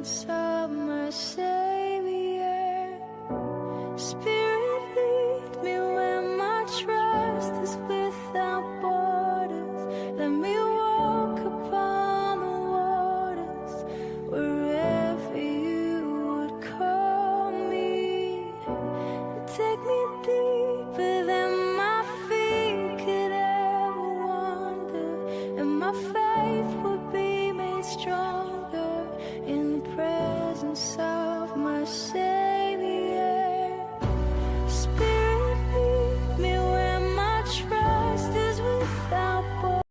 presence of my Savior. Spirit, lead me where my trust is without borders. Let me walk upon the waters wherever you would call me. Take me deeper than my feet could ever wander, and my faith will be made stronger in the presence of my Savior. Spirit, lead me where my trust is without borders.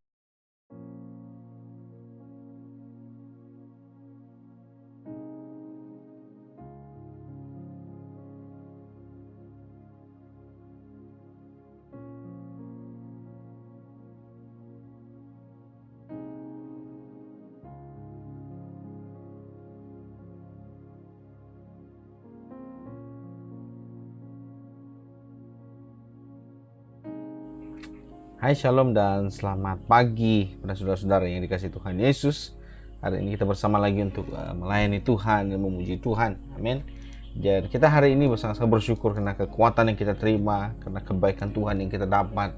Hai Shalom dan selamat pagi pada saudara-saudara yang dikasihi Tuhan Yesus. Hari ini kita bersama lagi untuk melayani Tuhan dan memuji Tuhan. Amin. Dan kita hari ini sangat bersyukur karena kekuatan yang kita terima, karena kebaikan Tuhan yang kita dapat,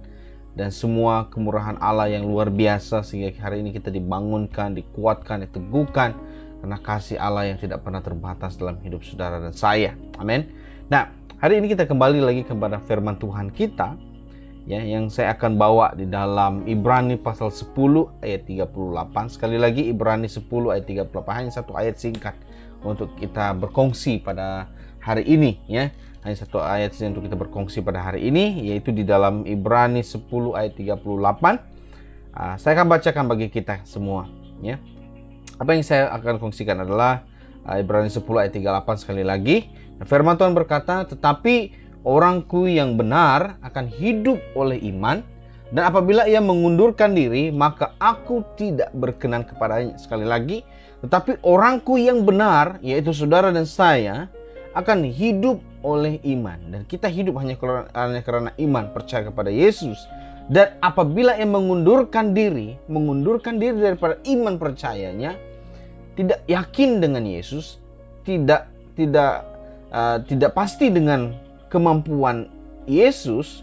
dan semua kemurahan Allah yang luar biasa sehingga hari ini kita dibangunkan, dikuatkan, diteguhkan karena kasih Allah yang tidak pernah terbatas dalam hidup saudara dan saya. Amin. Nah, hari ini kita kembali lagi kepada firman Tuhan kita, ya, yang saya akan bawa di dalam Ibrani pasal 10 ayat 38. Sekali lagi Ibrani 10 ayat 38, hanya satu ayat singkat untuk kita berkongsi pada hari ini, ya. Hanya satu ayat saja untuk kita berkongsi pada hari ini, yaitu di dalam Ibrani 10 ayat 38. Saya akan bacakan bagi kita semua, ya. Apa yang saya akan kongsikan adalah Ibrani 10 ayat 38 sekali lagi. Firman Tuhan berkata, "Tetapi orangku yang benar akan hidup oleh iman, dan apabila ia mengundurkan diri, maka aku tidak berkenan kepadanya." Sekali lagi, tetapi orangku yang benar, yaitu saudara dan saya, akan hidup oleh iman. Dan kita hidup hanya karena iman, percaya kepada Yesus. Dan apabila ia mengundurkan diri daripada iman percayanya, tidak yakin dengan Yesus, tidak pasti dengan kemampuan Yesus,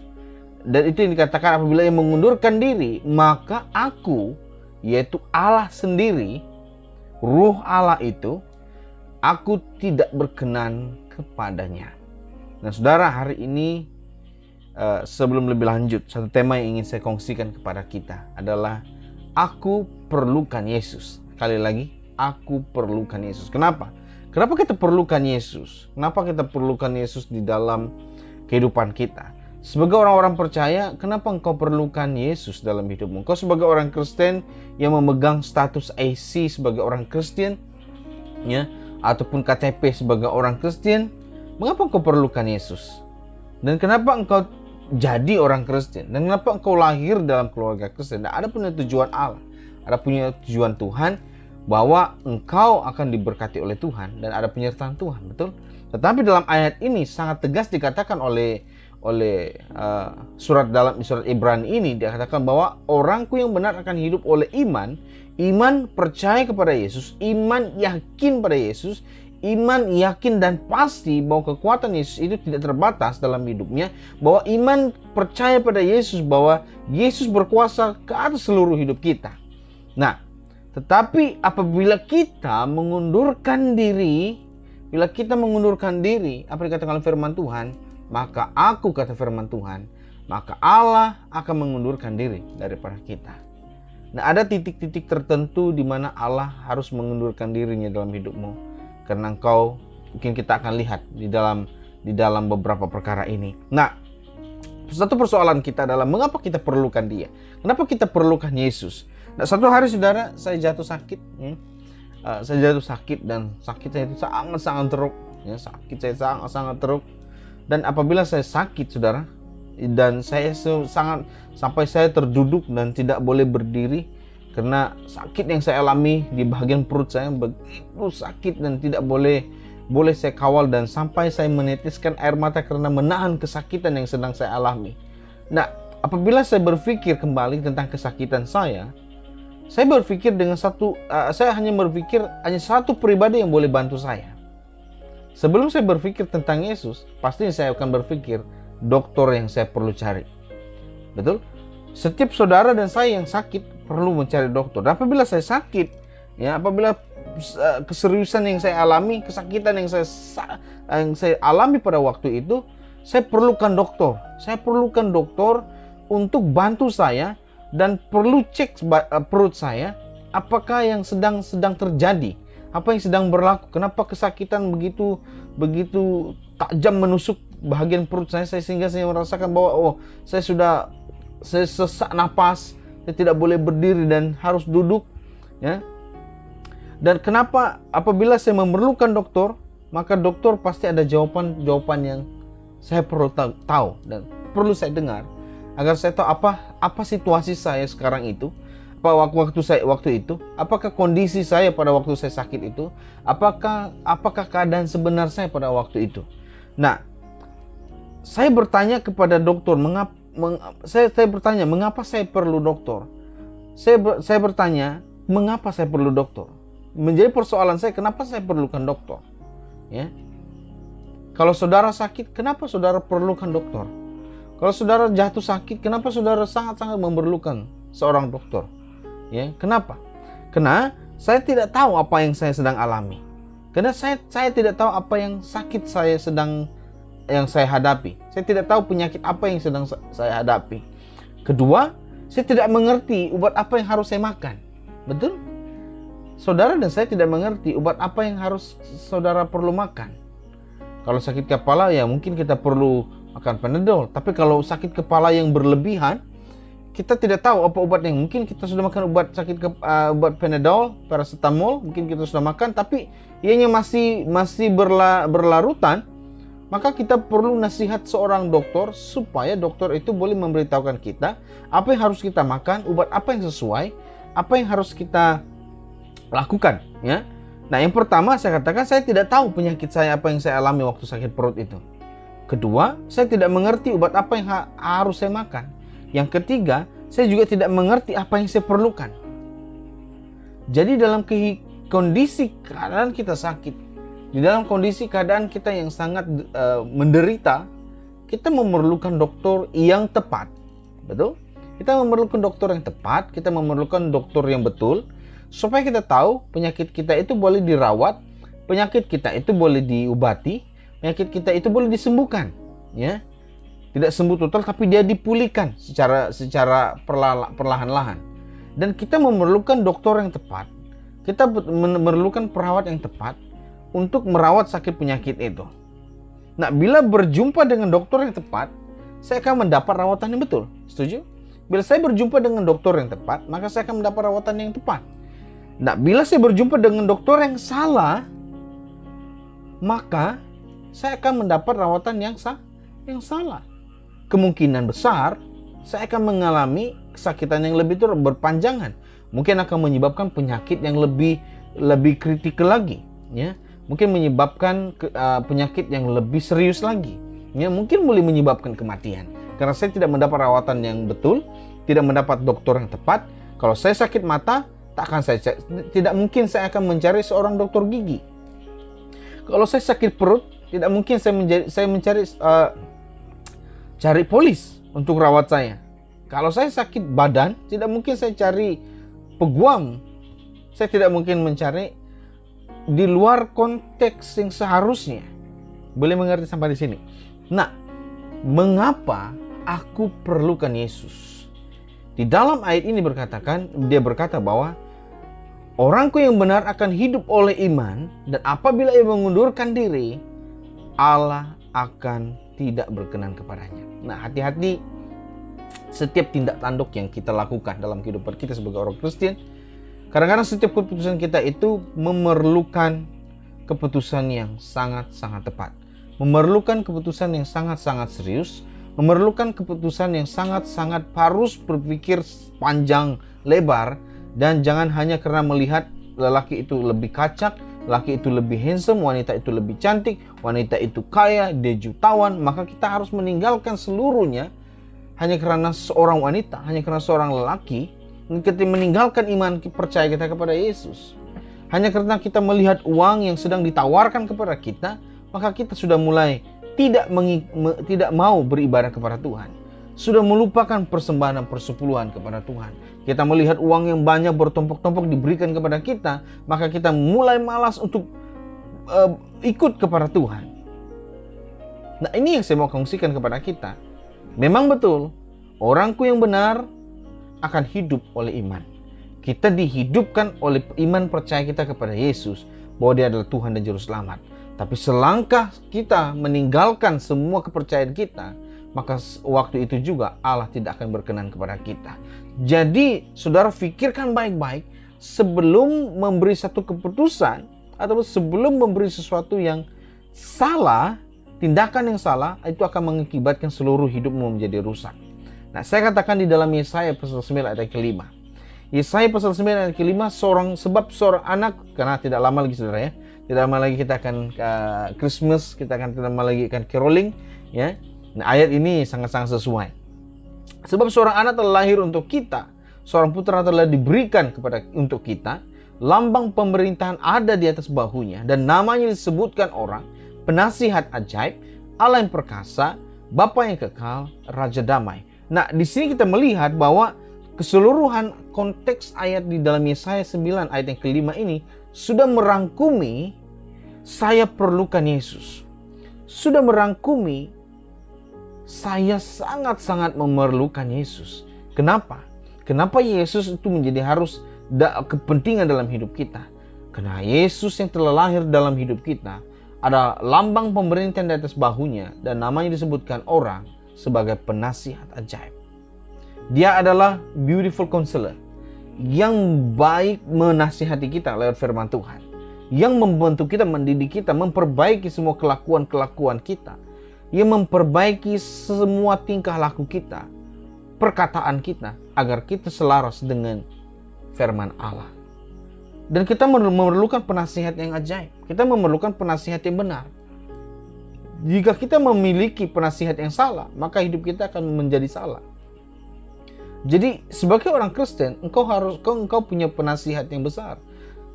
dan itu yang dikatakan apabila ia mengundurkan diri, maka aku, yaitu Allah sendiri, Ruh Allah itu, aku tidak berkenan kepadanya. Nah saudara, hari ini sebelum lebih lanjut, satu tema yang ingin saya kongsikan kepada kita adalah aku perlukan Yesus. Sekali lagi, aku perlukan Yesus. Kenapa? Kenapa kita perlukan Yesus? Kenapa kita perlukan Yesus di dalam kehidupan kita? Sebagai orang-orang percaya, kenapa engkau perlukan Yesus dalam hidupmu? Engkau sebagai orang Kristen yang memegang status AC sebagai orang Kristen, ya, ataupun KTP sebagai orang Kristen, mengapa engkau perlukan Yesus? Dan kenapa engkau jadi orang Kristen? Dan kenapa engkau lahir dalam keluarga Kristen? Dan ada punya tujuan Allah, ada punya tujuan Tuhan, bahwa engkau akan diberkati oleh Tuhan dan ada penyertaan Tuhan, betul? Tetapi dalam ayat ini sangat tegas dikatakan oleh surat Ibrani ini, dikatakan bahwa orangku yang benar akan hidup oleh iman percaya kepada Yesus, iman yakin pada Yesus, iman yakin dan pasti bahwa kekuatan Yesus itu tidak terbatas dalam hidupnya, bahwa iman percaya pada Yesus, bahwa Yesus berkuasa ke atas seluruh hidup kita. Nah, tetapi apabila kita mengundurkan diri, apa yang dikatakan oleh firman Tuhan, maka aku, kata firman Tuhan, maka Allah akan mengundurkan diri daripada kita. Nah, ada titik-titik tertentu di mana Allah harus mengundurkan dirinya dalam hidupmu, karena engkau, mungkin kita akan lihat di dalam beberapa perkara ini. Nah, satu persoalan kita adalah mengapa kita perlukan Dia? Kenapa kita perlukan Yesus? Nah, satu hari saudara, saya jatuh sakit. Dan sakit saya itu sangat-sangat teruk. Ya, sakit saya sangat-sangat teruk. Dan apabila saya sakit, saudara, dan saya sampai saya terduduk dan tidak boleh berdiri karena sakit yang saya alami di bagian perut saya begitu sakit dan tidak boleh saya kawal, dan sampai saya menitiskan air mata karena menahan kesakitan yang sedang saya alami. Nah, apabila saya berpikir kembali tentang kesakitan saya, saya berpikir saya hanya berpikir hanya satu pribadi yang boleh bantu saya. Sebelum saya berpikir tentang Yesus, pasti saya akan berpikir dokter yang saya perlu cari. Betul? Setiap saudara dan saya yang sakit perlu mencari dokter. Dan apabila saya sakit, ya, apabila keseriusan yang saya alami, kesakitan yang saya alami pada waktu itu, saya perlukan dokter. Saya perlukan dokter untuk bantu saya dan perlu cek perut saya, apakah yang sedang terjadi, apa yang sedang berlaku, kenapa kesakitan begitu tajam menusuk bagian perut saya sehingga saya merasakan bahwa saya sesak napas, saya tidak boleh berdiri dan harus duduk, ya. Dan kenapa apabila saya memerlukan dokter, maka dokter pasti ada jawaban yang saya perlu tahu dan perlu saya dengar agar saya tahu apa situasi saya sekarang itu, waktu itu, apakah kondisi saya pada waktu saya sakit itu, apakah keadaan sebenar saya pada waktu itu. Nah, saya bertanya kepada dokter, saya bertanya mengapa saya perlu dokter. Saya bertanya mengapa saya perlu dokter. Menjadi persoalan saya, kenapa saya perlukan dokter, ya. Kalau saudara sakit, kenapa saudara perlukan dokter? Kalau saudara jatuh sakit, kenapa saudara sangat-sangat memerlukan seorang dokter, ya? Kenapa? Karena saya tidak tahu apa yang saya sedang alami. Karena saya tidak tahu apa yang sakit yang saya hadapi. Saya tidak tahu penyakit apa yang sedang saya hadapi. Kedua, saya tidak mengerti obat apa yang harus saya makan. Betul? Saudara dan saya tidak mengerti obat apa yang harus saudara perlu makan. Kalau sakit kepala, ya mungkin kita perlu makan Panadol. Tapi kalau sakit kepala yang berlebihan, kita tidak tahu apa obat yang mungkin kita sudah makan obat Panadol, paracetamol, mungkin kita sudah makan, tapi ianya masih berlarutan. Maka kita perlu nasihat seorang dokter supaya dokter itu boleh memberitahukan kita apa yang harus kita makan, obat apa yang sesuai, apa yang harus kita lakukan, ya. Nah, yang pertama saya katakan saya tidak tahu penyakit saya apa yang saya alami waktu sakit perut itu. Kedua, saya tidak mengerti obat apa yang harus saya makan. Yang ketiga, saya juga tidak mengerti apa yang saya perlukan. Jadi dalam kondisi keadaan kita sakit, di dalam kondisi keadaan kita yang sangat menderita, kita memerlukan dokter yang tepat. Betul? Kita memerlukan dokter yang tepat, kita memerlukan dokter yang betul, supaya kita tahu penyakit kita itu boleh dirawat, penyakit kita itu boleh diobati, penyakit kita itu boleh disembuhkan, ya. Tidak sembuh total, tapi dia dipulihkan secara perlahan-lahan. Dan kita memerlukan dokter yang tepat. Kita memerlukan perawat yang tepat untuk merawat sakit penyakit itu. Nah, bila berjumpa dengan dokter yang tepat, saya akan mendapat rawatan yang betul. Setuju? Bila saya berjumpa dengan dokter yang tepat, maka saya akan mendapat rawatan yang tepat. Nah, bila saya berjumpa dengan dokter yang salah, maka saya akan mendapat rawatan yang salah. Kemungkinan besar saya akan mengalami kesakitan yang lebih berpanjangan. Mungkin akan menyebabkan penyakit yang lebih kritikal lagi, ya. Mungkin menyebabkan penyakit yang lebih serius lagi, ya. Mungkin boleh menyebabkan kematian karena saya tidak mendapat rawatan yang betul, tidak mendapat dokter yang tepat. Kalau saya sakit mata, tidak mungkin saya akan mencari seorang dokter gigi. Kalau saya sakit perut, tidak mungkin saya mencari cari polis untuk rawat saya. Kalau saya sakit badan, tidak mungkin saya cari peguam. Saya tidak mungkin mencari di luar konteks yang seharusnya. Boleh mengerti sampai di sini? Nah, mengapa aku perlukan Yesus? Di dalam ayat ini dia berkata bahwa orangku yang benar akan hidup oleh iman, dan apabila ia mengundurkan diri, Allah akan tidak berkenan kepadanya. Nah, hati-hati setiap tindak tanduk yang kita lakukan dalam kehidupan kita sebagai orang Kristen. Kadang-kadang setiap keputusan kita itu memerlukan keputusan yang sangat-sangat tepat. Memerlukan keputusan yang sangat-sangat serius. Memerlukan keputusan yang sangat-sangat harus berpikir panjang lebar. Dan jangan hanya karena melihat lelaki itu lebih kacak, lelaki itu lebih handsome, wanita itu lebih cantik, wanita itu kaya, dia jutawan, maka kita harus meninggalkan seluruhnya hanya karena seorang wanita, hanya karena seorang lelaki kita meninggalkan iman percaya kita kepada Yesus. Hanya karena kita melihat uang yang sedang ditawarkan kepada kita, maka kita sudah mulai tidak mau beribadah kepada Tuhan. Sudah melupakan persembahan dan persepuluhan kepada Tuhan. Kita melihat uang yang banyak bertumpuk-tumpuk diberikan kepada kita, maka kita mulai malas untuk ikut kepada Tuhan. Nah, ini yang saya mau kongsikan kepada kita. Memang betul, orangku yang benar akan hidup oleh iman. Kita dihidupkan oleh iman percaya kita kepada Yesus, bahwa Dia adalah Tuhan dan Juru Selamat. Tapi selangkah kita meninggalkan semua kepercayaan kita, maka waktu itu juga Allah tidak akan berkenan kepada kita. Jadi, saudara pikirkan baik-baik sebelum memberi satu keputusan, atau sebelum memberi sesuatu yang salah, tindakan yang salah, itu akan mengakibatkan seluruh hidupmu menjadi rusak. Nah, saya katakan di dalam Yesaya pasal 9 ayat ke-5. Yesaya pasal 9 ayat ke-5, seorang anak, karena tidak lama lagi saudara ya, tidak lama lagi kita akan Christmas, kita akan tidak lama lagi akan caroling ya. Nah, ayat ini sangat-sangat sesuai. Sebab seorang anak telah lahir untuk kita, seorang putra telah diberikan untuk kita, lambang pemerintahan ada di atas bahunya, dan namanya disebutkan orang, penasihat ajaib, Allah yang perkasa, Bapa yang kekal, Raja damai. Nah, di sini kita melihat bahwa keseluruhan konteks ayat di dalam Yesaya 9 ayat yang ke-5 ini sudah merangkumi saya perlukan Yesus. Sudah merangkumi saya sangat-sangat memerlukan Yesus. Kenapa? Kenapa Yesus itu menjadi harus kepentingan dalam hidup kita? Karena Yesus yang telah lahir dalam hidup kita ada lambang pemerintahan di atas bahunya, dan namanya disebutkan orang sebagai penasihat ajaib. Dia adalah beautiful counselor yang baik menasihati kita lewat firman Tuhan, yang membantu kita, mendidik kita, memperbaiki semua kelakuan-kelakuan kita, yang memperbaiki semua tingkah laku kita, perkataan kita, agar kita selaras dengan firman Allah. Dan kita memerlukan penasihat yang ajaib. Kita memerlukan penasihat yang benar. Jika kita memiliki penasihat yang salah, maka hidup kita akan menjadi salah. Jadi sebagai orang Kristen, engkau punya penasihat yang besar.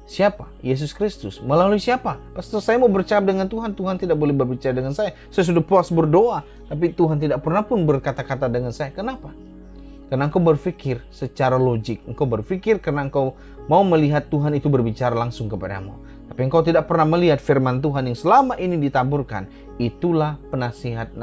Siapa? Yesus Kristus. Melalui siapa? Pastor, saya mau bercakap dengan Tuhan. Tuhan tidak boleh berbicara dengan saya. Saya sudah puas berdoa, tapi Tuhan tidak pernah pun berkata-kata dengan saya. Kenapa? Karena engkau berpikir secara logik. Engkau berpikir karena engkau mau melihat Tuhan itu berbicara langsung kepadamu. Tapi engkau tidak pernah melihat firman Tuhan yang selama ini ditaburkan. Itulah nasihat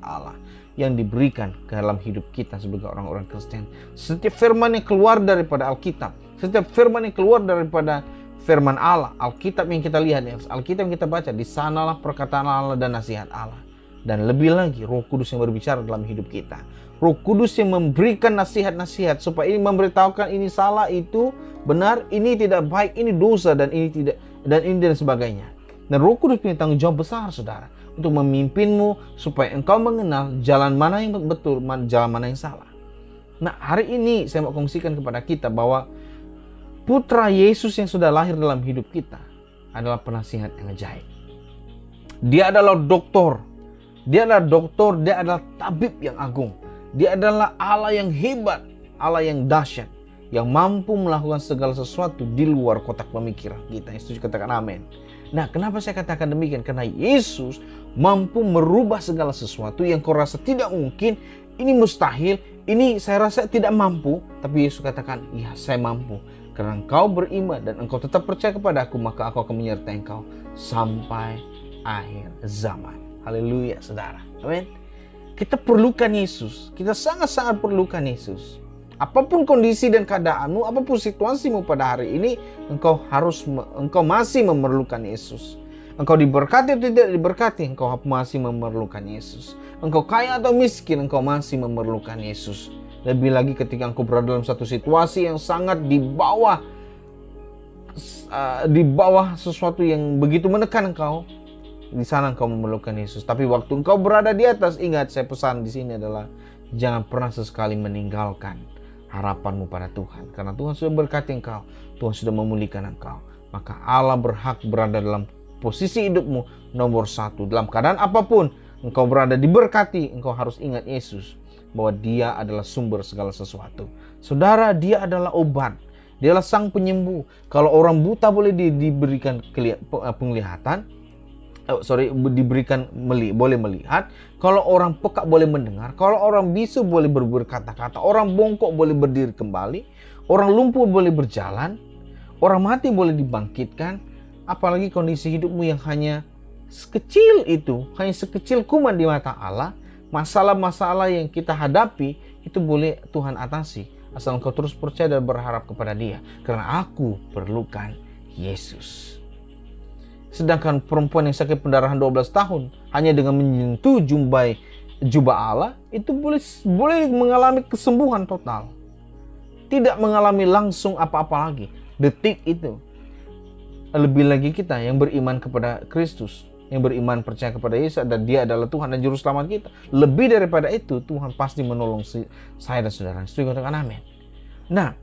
Allah yang diberikan ke dalam hidup kita sebagai orang-orang Kristen. Setiap firman yang keluar daripada Alkitab, setiap firman yang keluar daripada firman Allah, Alkitab yang kita lihat, Alkitab yang kita baca, di sanalah perkataan Allah dan nasihat Allah. Dan lebih lagi, Roh Kudus yang berbicara dalam hidup kita. Roh Kudus yang memberikan nasihat-nasihat supaya ini memberitahukan ini salah, itu benar, ini tidak baik, ini dosa, dan ini tidak, dan ini dan sebagainya. Dan Roh Kudus punya tanggung jawab besar, saudara, untuk memimpinmu supaya engkau mengenal jalan mana yang betul, jalan mana yang salah. Nah, hari ini saya mau kongsikan kepada kita bahwa Putra Yesus yang sudah lahir dalam hidup kita adalah penasihat yang ajaib. Dia adalah doktor. Dia adalah tabib yang agung. Dia adalah Allah yang hebat, Allah yang dahsyat, yang mampu melakukan segala sesuatu di luar kotak pemikiran kita. Yang setuju katakan amin. Nah, kenapa saya katakan demikian? Karena Yesus mampu merubah segala sesuatu yang kau rasa tidak mungkin, ini mustahil, ini saya rasa tidak mampu. Tapi Yesus katakan, ya saya mampu. Karena engkau beriman dan engkau tetap percaya kepada aku, maka aku akan menyertai engkau sampai akhir zaman. Haleluya, saudara. Amin. Kita perlukan Yesus. Kita sangat-sangat perlukan Yesus. Apapun kondisi dan keadaanmu, apapun situasimu pada hari ini, engkau masih memerlukan Yesus. Engkau diberkati atau tidak diberkati, engkau masih memerlukan Yesus. Engkau kaya atau miskin, engkau masih memerlukan Yesus. Lebih lagi ketika engkau berada dalam satu situasi yang sangat di bawah sesuatu yang begitu menekan engkau, di sana engkau memerlukan Yesus. Tapi waktu engkau berada di atas, ingat, saya pesan di sini adalah jangan pernah sesekali meninggalkan harapanmu pada Tuhan. Karena Tuhan sudah berkati engkau, Tuhan sudah memulihkan engkau. Maka Allah berhak berada dalam posisi hidupmu nomor satu. Dalam keadaan apapun engkau berada diberkati, engkau harus ingat Yesus. bahwa dia adalah sumber segala sesuatu. Saudara, dia adalah obat. Dia adalah sang penyembuh. Kalau orang buta boleh diberikan penglihatan, boleh melihat. Kalau orang peka boleh mendengar. Kalau orang bisu boleh berkata-kata. Orang bongkok boleh berdiri kembali. Orang lumpuh boleh berjalan. Orang mati boleh dibangkitkan. Apalagi kondisi hidupmu yang hanya sekecil itu, hanya sekecil kuman di mata Allah. Masalah-masalah yang kita hadapi itu boleh Tuhan atasi, asal engkau terus percaya dan berharap kepada Dia. Karena aku perlukan Yesus. Sedangkan perempuan yang sakit pendarahan 12 tahun hanya dengan menyentuh jubah Allah itu boleh mengalami kesembuhan total. Tidak mengalami langsung apa-apa lagi detik itu. Lebih lagi kita yang beriman kepada Kristus, yang beriman percaya kepada Yesus dan Dia adalah Tuhan dan Juru Selamat kita. Lebih daripada itu, Tuhan pasti menolong saya dan saudara. Setuju katakan amin. Nah,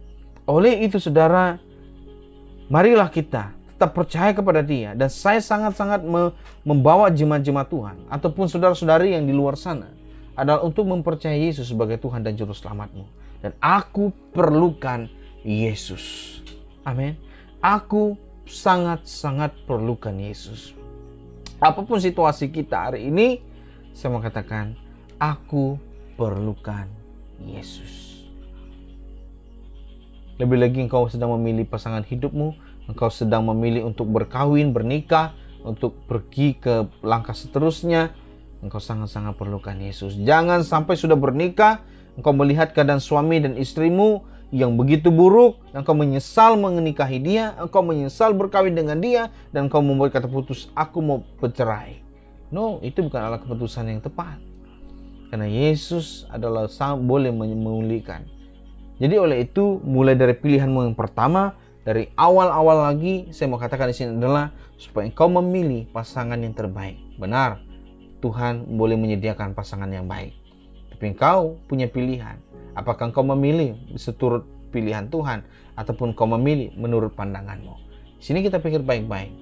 oleh itu saudara, marilah kita tetap percaya kepada Dia. Dan saya sangat-sangat membawa jemaat-jemaat Tuhan ataupun saudara-saudari yang di luar sana adalah untuk mempercayai Yesus sebagai Tuhan dan Juru Selamatmu. Dan aku perlukan Yesus. Amin. Aku sangat-sangat perlukan Yesus. Apapun situasi kita hari ini, saya mau katakan, aku perlukan Yesus. Lebih lagi engkau sedang memilih pasangan hidupmu, engkau sedang memilih untuk berkawin, bernikah, untuk pergi ke langkah seterusnya, engkau sangat-sangat perlukan Yesus. Jangan sampai sudah bernikah, engkau melihat keadaan suami dan istrimu yang begitu buruk, engkau menyesal menikahi dia, engkau menyesal berkawin dengan dia, dan engkau membuat kata putus, aku mau bercerai. No, itu bukan adalah keputusan yang tepat. Karena Yesus adalah boleh memulihkan. Jadi oleh itu, mulai dari pilihanmu yang pertama, dari awal-awal lagi, saya mau katakan di sini adalah supaya engkau memilih pasangan yang terbaik. Benar, Tuhan boleh menyediakan pasangan yang baik. Tapi engkau punya pilihan. Apakah engkau memilih seturut pilihan Tuhan ataupun engkau memilih menurut pandanganmu? Di sini kita pikir baik-baik.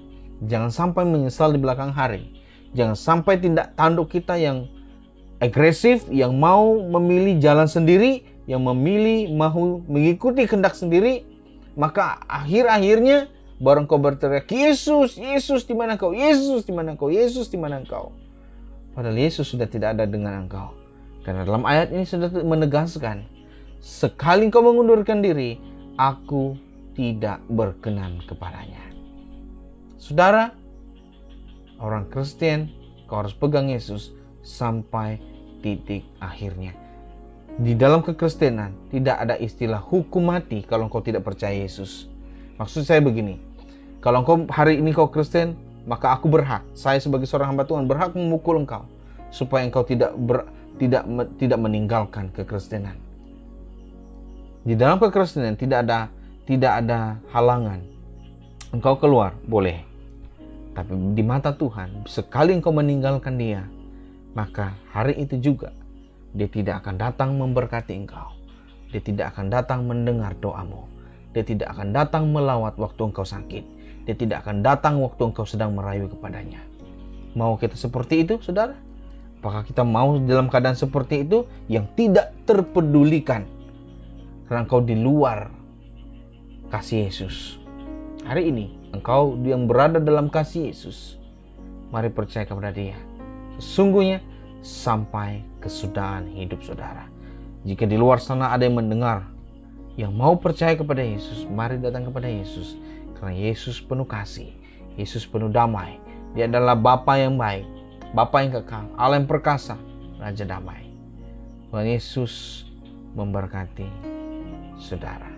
Jangan sampai menyesal di belakang hari. Jangan sampai tindak tanduk kita yang agresif, yang mau memilih jalan sendiri, yang memilih mau mengikuti kehendak sendiri, maka akhir-akhirnya baru engkau berteriak, Yesus, Yesus di mana engkau? Yesus di mana engkau? Yesus di mana engkau? Padahal Yesus sudah tidak ada dengan engkau. Karena dalam ayat ini sudah menegaskan, sekali engkau mengundurkan diri, aku tidak berkenan kepadanya. Saudara, orang Kristen, kau harus pegang Yesus sampai titik akhirnya. Di dalam kekristenan tidak ada istilah hukum mati kalau engkau tidak percaya Yesus. Maksud saya begini, kalau engkau hari ini kau Kristen, maka aku berhak, saya sebagai seorang hamba Tuhan berhak memukul engkau supaya engkau tidak meninggalkan kekristenan. Di dalam kekristenan tidak ada halangan. Engkau keluar boleh. Tapi di mata Tuhan, sekali engkau meninggalkan Dia, maka hari itu juga Dia tidak akan datang memberkati engkau. Dia tidak akan datang mendengar doamu. Dia tidak akan datang melawat waktu engkau sakit. Dia tidak akan datang waktu engkau sedang merayu kepadanya. Mau kita seperti itu, saudara? Apakah kita mau dalam keadaan seperti itu yang tidak terpedulikan karena engkau di luar kasih Yesus? Hari ini engkau yang berada dalam kasih Yesus, mari percaya kepada Dia. Sesungguhnya sampai kesudahan hidup saudara. Jika di luar sana ada yang mendengar yang mau percaya kepada Yesus, mari datang kepada Yesus. Karena Yesus penuh kasih, Yesus penuh damai. Dia adalah Bapa yang baik, Bapa yang kekal, Allah yang perkasa, Raja damai. Tuhan Yesus memberkati saudara.